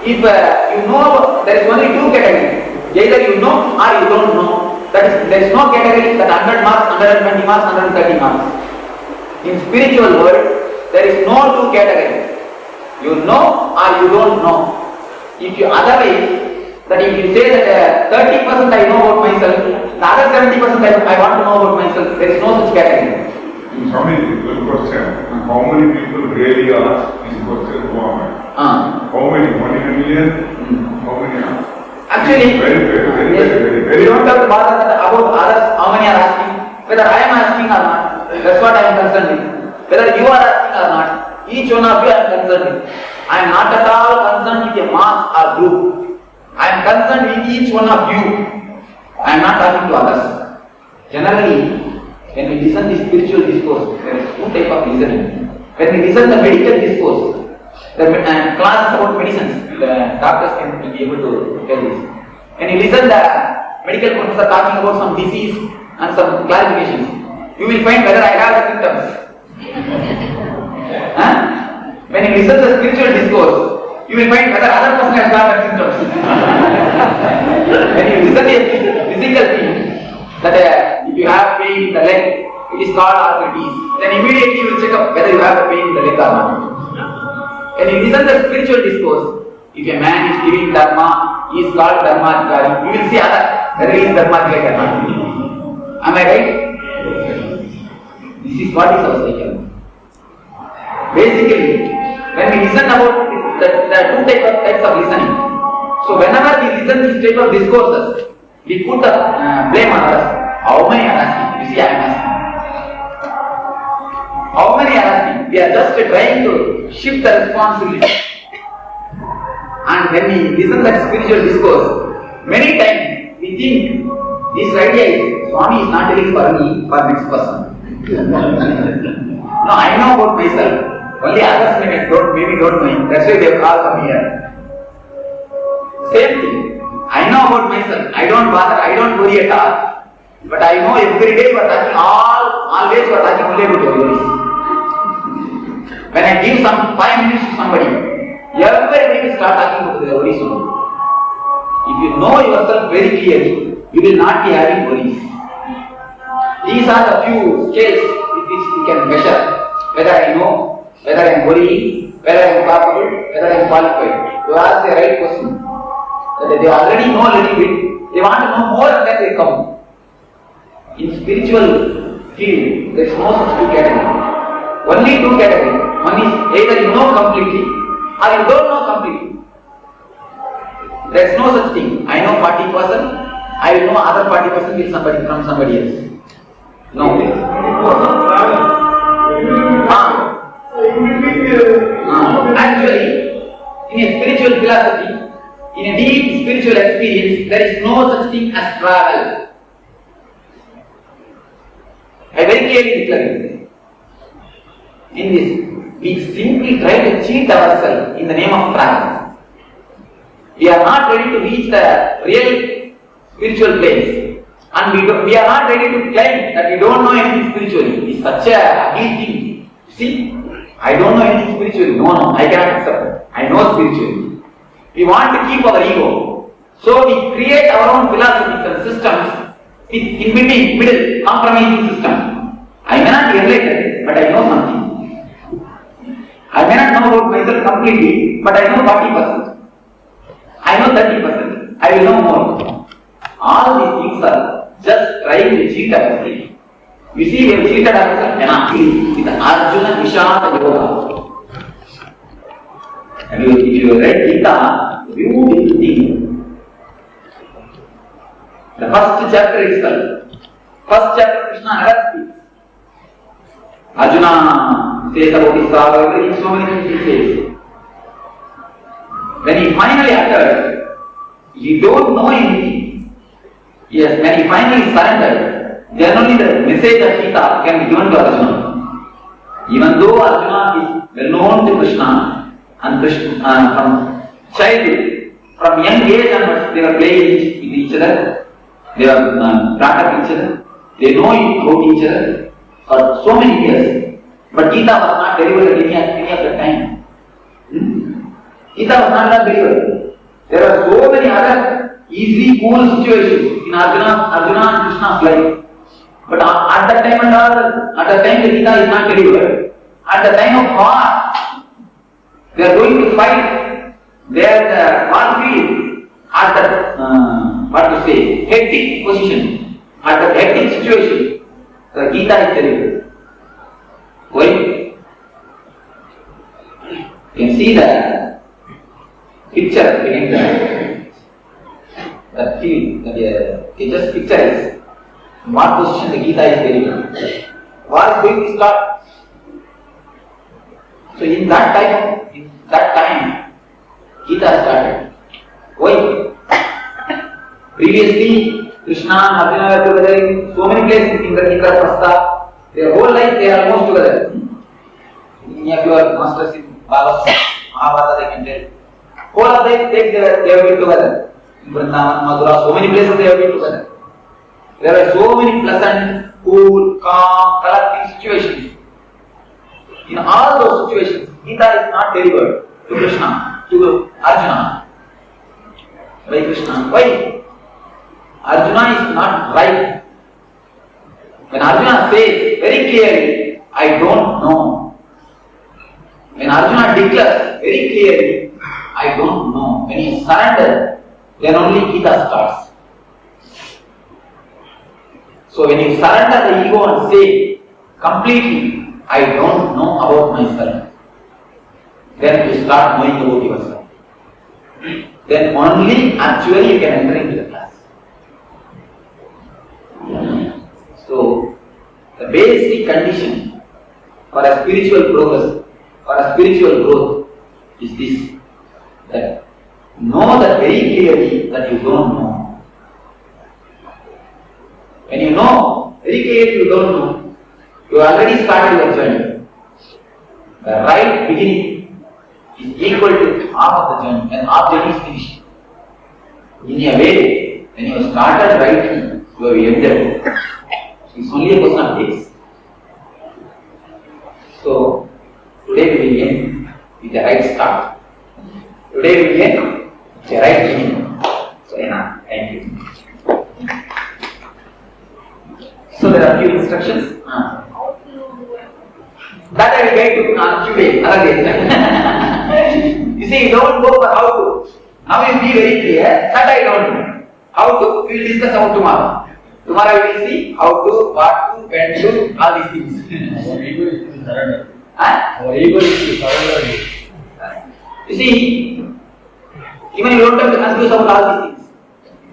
if you know, there is only two categories. Either you know or you don't know. That is, there is no category that 100 marks, 120 marks, 130 marks. In spiritual world, there is no two categories. You know or you don't know. If you otherwise, that if you say that 30% I know about myself, the other 70% I want to know about myself, there is no such category. Swami, good question. How many people really ask this question to How many? 1 in a million? How many ask? Actually, we don't have to bother about others, how many are asking, whether I am asking or not. That's what I am concerned with. Whether you are asking or not, each one of you I am concerned with. I am not at all concerned with a mass or group. I am concerned with each one of you. I am not talking to others. Generally, when we listen to spiritual discourse, there is two types of listening. When we listen to medical discourse, the class about medicines, the doctors can be able to tell this. When you listen the medical professor talking about some disease and some clarifications, you will find whether I have the symptoms. When you listen to the spiritual discourse, you will find whether other person has got the symptoms. When you listen to a physical thing, that if you have pain in the leg, it is called arthritis. Then immediately you will check up whether you have a pain in the leg or not. When you listen to spiritual discourse, if a man is giving dharma, he is called dharmadhikari. You will see whether he is dharmadhikari or not. Am I right? This is what is our cycle. Basically, when we listen about the two types of listening, so whenever we listen to this type of discourses, we put the blame on others. How many are asking? You see, I am asking. How many are asking? We are just trying to shift the responsibility. And when we listen to that spiritual discourse, many times we think this idea is Swami is not telling for me, for next person. No, I know about myself. Only others maybe don't know. That's why they have all come here. Same thing. I know about myself. I don't bother. I don't worry at all. But I know every day you are talking always you are talking only about your worries. When I give some 5 minutes to somebody, everybody will start talking about their worries only. If you know yourself very clearly, you will not be having worries. These are the few scales with which we can measure whether I know, whether I am worrying, whether I am capable, whether I am qualified. You ask the right person. They already know a little bit, they want to know more and then they come. In spiritual field, there is no such two categories. Only two categories. One is either you know completely or you don't know completely. There is no such thing. I know 40%, I will know other 40% with somebody from somebody else. No way. Actually, in a spiritual philosophy, in a deep spiritual experience, there is no such thing as travel. I very clearly declare it. In this, we simply try to cheat ourselves in the name of travel. We are not ready to reach the real spiritual place, and we are not ready to claim that we don't know anything spiritually. It's such a ugly thing. See, I don't know anything spiritually. No, I cannot accept it. I know spiritually. We want to keep our ego, so we create our own philosophies and systems in between, middle, compromising systems. I may not be enlightened, but I know something. I may not know about myself completely, but I know 40%. I know 30%. I will know more. All these things are just trying to cheat ourselves. You see, we have cheated ourselves with Arjuna Vishada Yoga. And if you read Gita, beautiful thing. The first chapter itself, Krishna never speaks. Arjuna says about his saga, so many things he says. When he finally uttered, he don't know anything. Yes, when he finally surrendered, then only the message of Gita can be given to Arjuna. Even though Arjuna is well known to Krishna, and Krishna from childhood, from young age onwards, they were playing with each other, they were brought up each other, they know about each other for so many years. But Gita was not delivered at any of the time. Gita was not delivered. There were so many other easy, cool situations in Arjuna and Krishna's life. But at that time and all, at the time the Gita is not delivered. At the time of war, they are going to fight. They are the battlefield at the hectic position, at the hectic situation. The Gita is delivered. Why? You can see the picture behind that field. You just picture in what position the Gita is delivered. War is going to start. So in that time, Gita started. Why? Previously, Krishna and Arjuna were together in so many places in the Indraprastha. Their whole life they are almost together. Any of your masters in Bhagavad, Mahabharata, they can tell. Whole of them they have been together. In Vrindavan, Mathura, so many places they have been together. There are so many pleasant, cool, calm, collective situations. In all those situations, Gita is not delivered to Krishna, to Arjuna. By Krishna. Why? Arjuna is not right. When Arjuna says very clearly, I don't know. When Arjuna declares very clearly, I don't know. When he surrenders, then only Gita starts. So when you surrender the ego and say completely, I don't know about myself, then you start knowing about yourself. Then only actually you can enter into the class. So the basic condition for a spiritual progress, for a spiritual growth is this, that know that very clearly that you don't know. When you know very clearly you don't know, you already started your journey. The right beginning is equal to half of the journey, and half journey is finished. In a way, when you started writing, you have ended. It's only a question of days. So, today we begin with the right start. Today we begin with the right beginning. So, thank you. So, there are a few instructions. That I will get to on Tuesday, other days. You see, you don't go for how to. Now you be very clear that I don't know. How to, we will discuss about tomorrow. Tomorrow we will see how to, what to, when to, all these things. Our ego is to surrender. Our ego is to surrender. You see, even you don't have to confuse about all these things.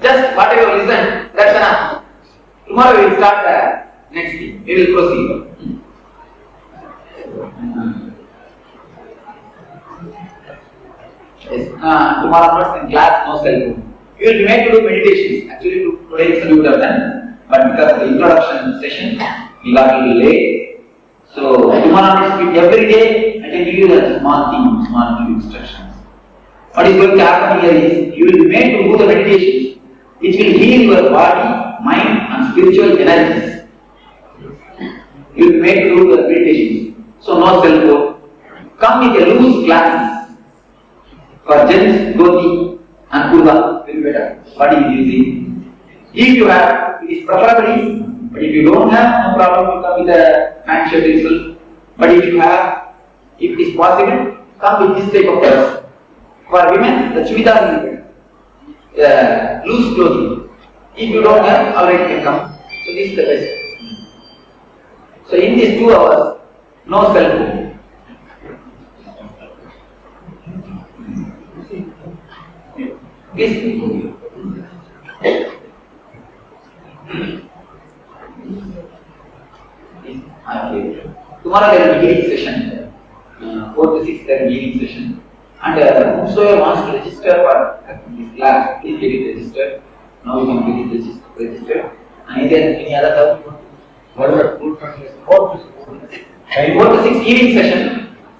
Just whatever you listen, that's enough. Tomorrow we will start the next thing. We will proceed. Yes. Tomorrow onwards in class, no cell phone. You will be made to do meditations. Actually, today itself you would have done, but because of the introduction session, we got a little late. So tomorrow onwards, every day I can give you the small few instructions. What is going to happen here is you will be made to do the meditations, which will heal your body, mind, and spiritual energies. You will be made to do the meditations. So no cell phone. Come with a loose glasses. For gents, dhoti and kurta, will be better. What is using? If you have, it is preferably, but if you don't have, no problem, you come with a pant shirt itself. But if you have, if it is possible, come with this type of dress. For women, the churidar will be better. Loose clothing. If you don't have, alright, you can come. So this is the best. So in these 2 hours, no cell phone. Please. Tomorrow there will be healing session. 4 to 6 there will be healing session. And whosoever wants to register for this class, please get it registered. Now you can get it registered. And is there any other doubt? What about 4 to 6 healing session.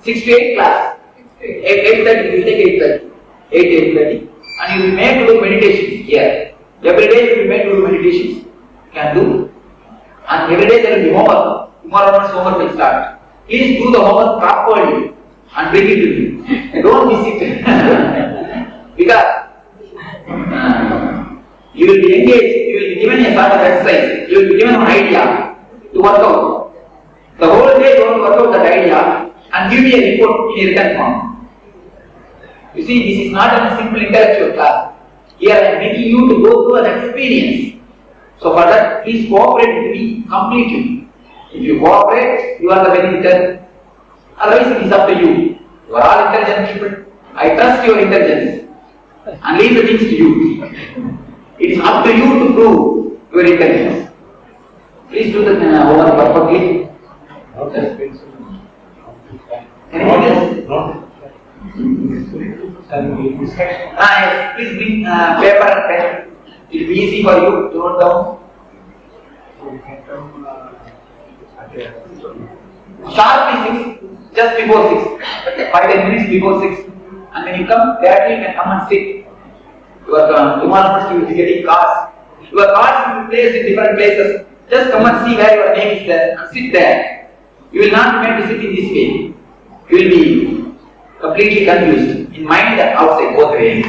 6 to 8 class. 8:30 we will take 8:30. 8:30. And you will be made to do meditations here. Every day you will be made to do meditations. You can do. And every day there will be homework. Tomorrow onwards homework will start. Please do the homework properly and bring it to me. Don't miss it. Because you will be engaged, you will be given a sort of exercise, you will be given an idea to work out. The whole day you want to work out that idea and give me a report in a written form. You see, this is not a simple intellectual class. Here I am making you to go through an experience. So for that, please cooperate with me completely. If you cooperate, you are the benefactor. Otherwise, it is up to you. You are all intelligent people. I trust your intelligence and leave the things to you. It is up to you to prove your intelligence. Please do the homework perfectly. Anything else? Yes, please bring paper and pen. It will be easy for you to note down. Sharply 6, just before 6. 5-10 minutes before 6. And when you come, directly you can come and sit. Tomorrow first you will be getting cards. Your cards will be placed in different places. Just come and see where your name is there and sit there. You will not be made to sit in this way. You will be completely confused. In mind and outside, both ways.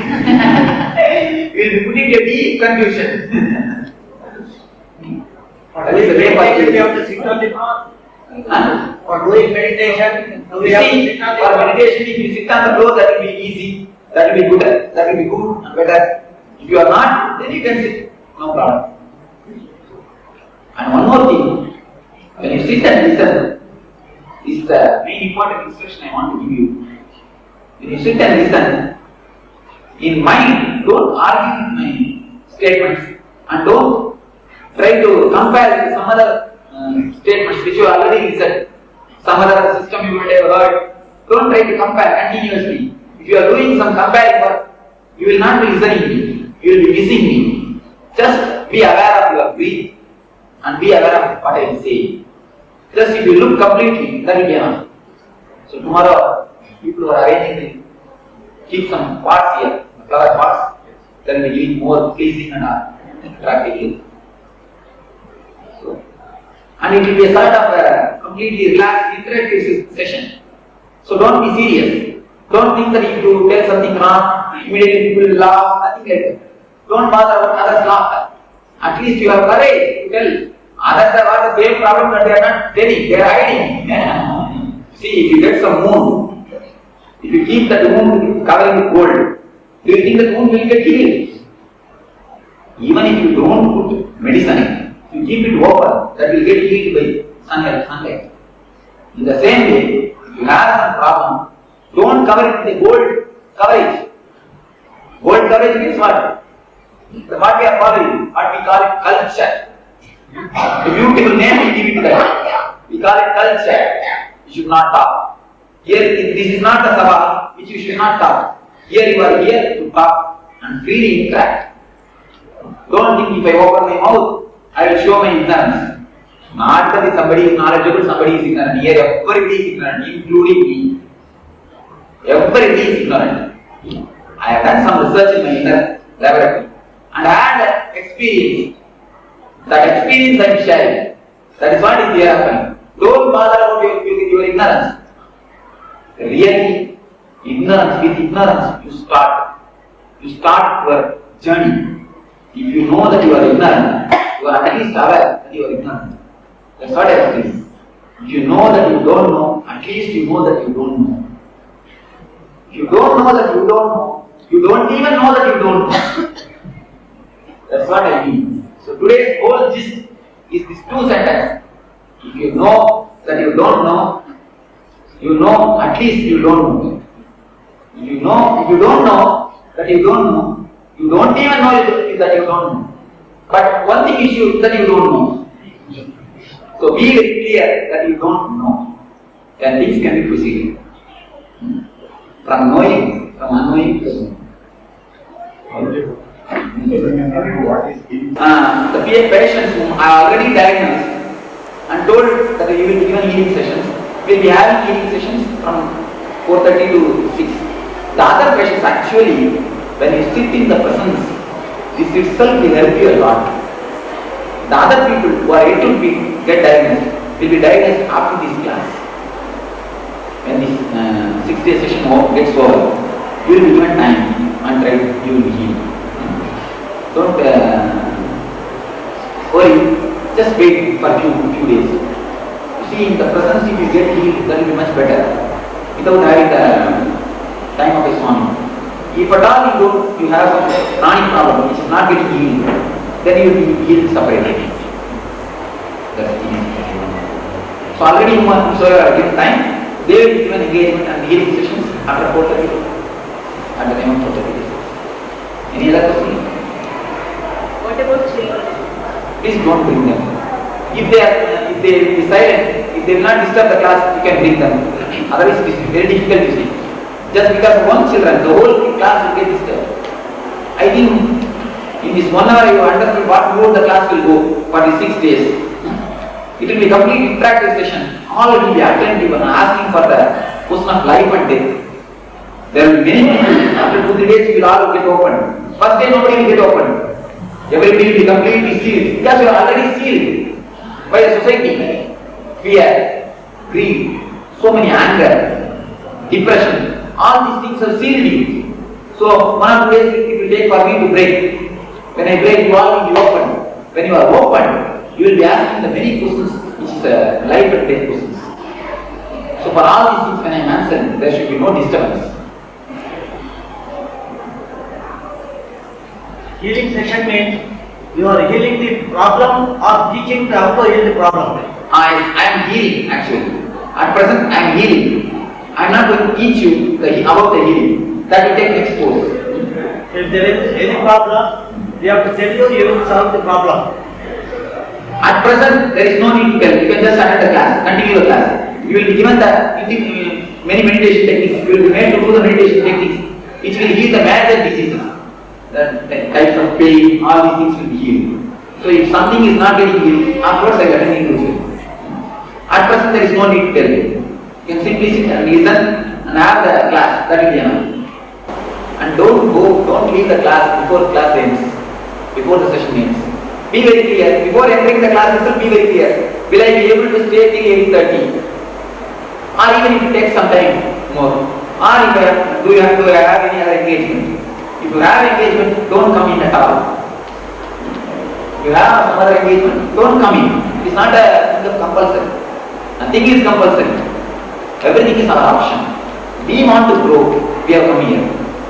You will be put into a deep confusion. That is the way We have to sit on the floor. For doing meditation, for meditation, if you sit on the floor, that will be easy. That will be good. That will be good and better. If you are not, then you can sit. No problem. And one more thing. When you sit and listen, this is the main important instruction I want to give you. When you sit and listen, in mind, don't argue with my statements and don't try to compare with some other statements which you already listened. Some other system you might have heard. Don't try to compare continuously. If you are doing some comparing work, you will not be listening me. You will be missing me. Just be aware of your breath and be aware of what I am saying. Just if you look completely, that will be enough. So tomorrow, people who are arranging, keep some pots here, flower pots. that will be giving more pleasing and attractive. So, and it will be a sort of a completely relaxed, interactive session. So don't be serious. Don't think that if you tell something wrong, immediately people will laugh, nothing like that. Don't bother about others' laughter. At least you have courage to tell others have got the same problem that they are not telling, they are hiding. See, if you get some wound, if you keep that wound covering with gold, do you think that wound will get healed? Even if you don't put medicine, you keep it open, that will get healed by sunlight. In the same way, if you have some problem, don't cover it with a gold coverage. Gold coverage means what? What we are following, what we call it culture. A beautiful name we give it that. We call it culture. You should not talk. Here, this is not the sabha which you should not talk. Here you are here to talk and freely interact. Don't think if I open my mouth, I will show my ignorance. Not that somebody is knowledgeable, somebody is ignorant. Here everybody is ignorant, including me. Everybody is ignorant. I have done some research in my inner laboratory and I had experience. That experience I am sharing. That is what is here happening. Don't bother about your ignorance. Really, ignorance, with ignorance, you start your journey. If you know that you are ignorant, you are at least aware that you are ignorant. That's what I think. If you know that you don't know, at least you know that you don't know. If you don't know that you don't know, you don't even know that you don't know. That's what I mean. So today's whole gist is these two sentences. If you know that you don't know, you know at least you don't know. If you don't know that you don't know, you don't even know that you don't know. But one thing is sure that you don't know. So be very clear that you don't know. Then things can be proceeded. From knowing, from unknowing to knowing. The patients whom I already diagnosed and told that you will be given healing sessions, will be having healing sessions from 4:30 to 6. The other patients actually, when you sit in the presence, this itself will help you a lot. The other people who are yet to get diagnosed will be diagnosed after this class. When this 6-day session gets over, you will be given time and try you will be healed. Don't worry, just wait for a few days. You see, in the presence, if you get healed, that will be much better without having the time of a Swami. If at all you have some chronic problem which is not getting healed, then you will be healed separately. That's the easy. So already you are given time, they will be given engagement and healing sessions after 4:30, at the time of 4:30 days. Any other question? What about children? Please don't bring them. If they will be silent, if they will not disturb the class, you can bring them. Otherwise it is very difficult to see. Just because of one children, the whole class will get disturbed. I think in this 1 hour you understood what mode the class will go for the 6 days. It will be complete interactive session. All will be attentive and asking for the question of life and death. There will be many people. After 2-3 days you will all get open. First day nobody will get open. Everybody will be completely sealed because you are already sealed by the society. Fear, greed, so many anger, depression. All these things are sealed you. So one of the days it will take for me to break. When I break, you all will be open. When you are open, you will be asking the many questions which is life and death questions. So for all these things when I am answering, there should be no disturbance. Healing session means you are healing the problem or teaching how to heal the problem. I am healing actually. At present I am healing. I am not going to teach you about the healing. That will take next course. If there is any problem, we have to tell you, you will solve the problem. At present there is no need to tell. You can just attend the class, continue the class. You will be given many meditation techniques. You will be made to do the meditation techniques which will heal the major diseases. The types of pain, all these things will be healed. So if something is not getting healed, afterwards I will attend individually. At present there is no need to tell you. You can simply sit and listen and have the class, that will be enough. And don't don't leave the class before class ends, before the session ends. Be very clear. Before entering the class itself, be very clear. Will I be able to stay till 8:30? Or even if it takes some time more. Or if do you have to have any other engagement? If you have engagement, don't come in at all. If you have some other engagement, don't come in. It is not a thing of compulsory. Nothing is compulsory. Everything is our option. We want to grow. We have come here.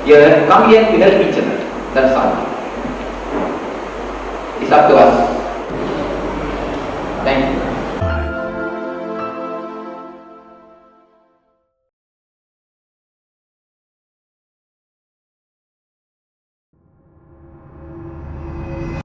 We have come here to help each other. That's all. It's up to us.